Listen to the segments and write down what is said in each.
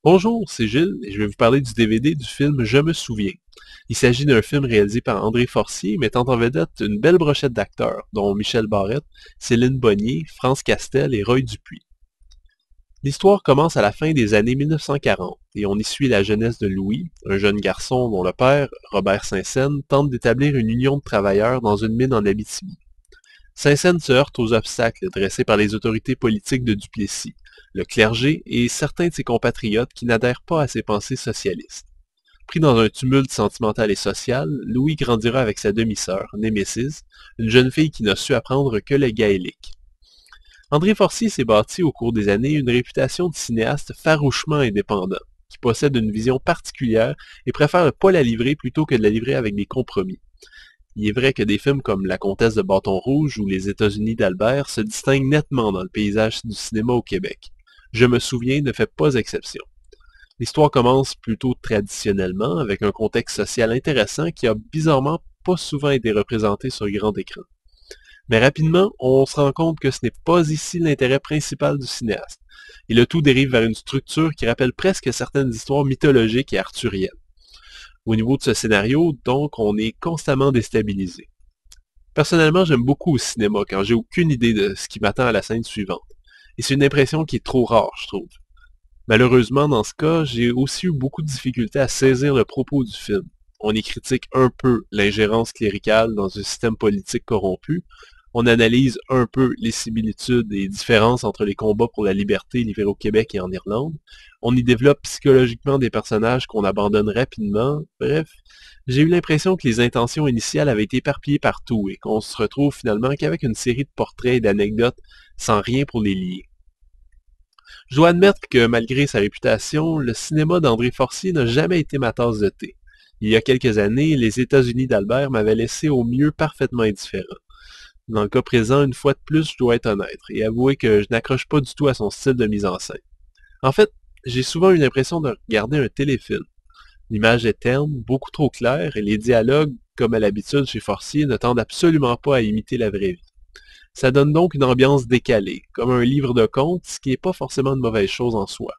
Bonjour, c'est Gilles et je vais vous parler du DVD du film Je me souviens. Il s'agit d'un film réalisé par André Forcier mettant en vedette une belle brochette d'acteurs, dont Michel Barrette, Céline Bonnier, France Castel et Roy Dupuis. L'histoire commence à la fin des années 1940 et on y suit la jeunesse de Louis, un jeune garçon dont le père, Robert Saint-Saëns, tente d'établir une union de travailleurs dans une mine en Abitibi. Saint-Saëns se heurte aux obstacles dressés par les autorités politiques de Duplessis, le clergé et certains de ses compatriotes qui n'adhèrent pas à ses pensées socialistes. Pris dans un tumulte sentimental et social, Louis grandira avec sa demi-sœur, Némésis, une jeune fille qui n'a su apprendre que le gaélique. André Forcier s'est bâti au cours des années une réputation de cinéaste farouchement indépendant, qui possède une vision particulière et préfère ne pas la livrer plutôt que de la livrer avec des compromis. Il est vrai que des films comme La Comtesse de Bâton Rouge ou Les États-Unis d'Albert se distinguent nettement dans le paysage du cinéma au Québec. Je me souviens ne fait pas exception. L'histoire commence plutôt traditionnellement, avec un contexte social intéressant qui a bizarrement pas souvent été représenté sur grand écran. Mais rapidement, on se rend compte que ce n'est pas ici l'intérêt principal du cinéaste, et le tout dérive vers une structure qui rappelle presque certaines histoires mythologiques et arthuriennes. Au niveau de ce scénario, donc, on est constamment déstabilisé. Personnellement, j'aime beaucoup au cinéma quand j'ai aucune idée de ce qui m'attend à la scène suivante. Et c'est une impression qui est trop rare, je trouve. Malheureusement, dans ce cas, j'ai aussi eu beaucoup de difficultés à saisir le propos du film. On y critique un peu l'ingérence cléricale dans un système politique corrompu, on analyse un peu les similitudes et différences entre les combats pour la liberté livrés au Québec et en Irlande, on y développe psychologiquement des personnages qu'on abandonne rapidement, bref, j'ai eu l'impression que les intentions initiales avaient été éparpillées partout et qu'on se retrouve finalement qu'avec une série de portraits et d'anecdotes sans rien pour les lier. Je dois admettre que malgré sa réputation, le cinéma d'André Forcier n'a jamais été ma tasse de thé. Il y a quelques années, les États-Unis d'Albert m'avaient laissé au mieux parfaitement indifférent. Dans le cas présent, une fois de plus, je dois être honnête et avouer que je n'accroche pas du tout à son style de mise en scène. En fait, j'ai souvent eu l'impression de regarder un téléfilm. L'image est terne, beaucoup trop claire, et les dialogues, comme à l'habitude chez Forcier, ne tendent absolument pas à imiter la vraie vie. Ça donne donc une ambiance décalée, comme un livre de contes, ce qui n'est pas forcément une mauvaise chose en soi.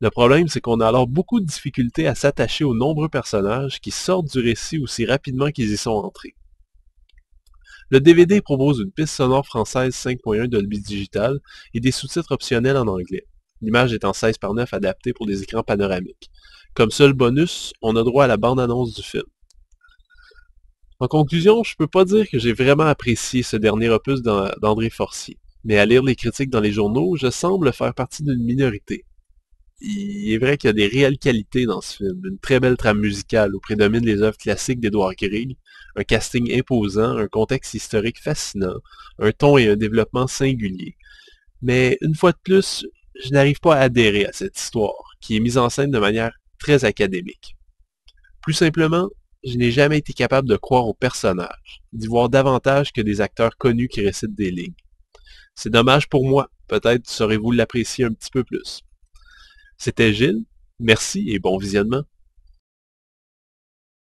Le problème, c'est qu'on a alors beaucoup de difficultés à s'attacher aux nombreux personnages qui sortent du récit aussi rapidement qu'ils y sont entrés. Le DVD propose une piste sonore française 5.1 Dolby Digital et des sous-titres optionnels en anglais. L'image est en 16 par 9 adaptée pour des écrans panoramiques. Comme seul bonus, on a droit à la bande-annonce du film. En conclusion, je peux pas dire que j'ai vraiment apprécié ce dernier opus d'André Forcier, mais à lire les critiques dans les journaux, je semble faire partie d'une minorité. Il est vrai qu'il y a des réelles qualités dans ce film, une très belle trame musicale où prédominent les œuvres classiques d'Édouard Grieg, un casting imposant, un contexte historique fascinant, un ton et un développement singuliers. Mais une fois de plus, je n'arrive pas à adhérer à cette histoire, qui est mise en scène de manière très académique. Plus simplement, je n'ai jamais été capable de croire aux personnages, d'y voir davantage que des acteurs connus qui récitent des lignes. C'est dommage pour moi, peut-être saurez-vous l'apprécier un petit peu plus. C'était Gilles, merci et bon visionnement.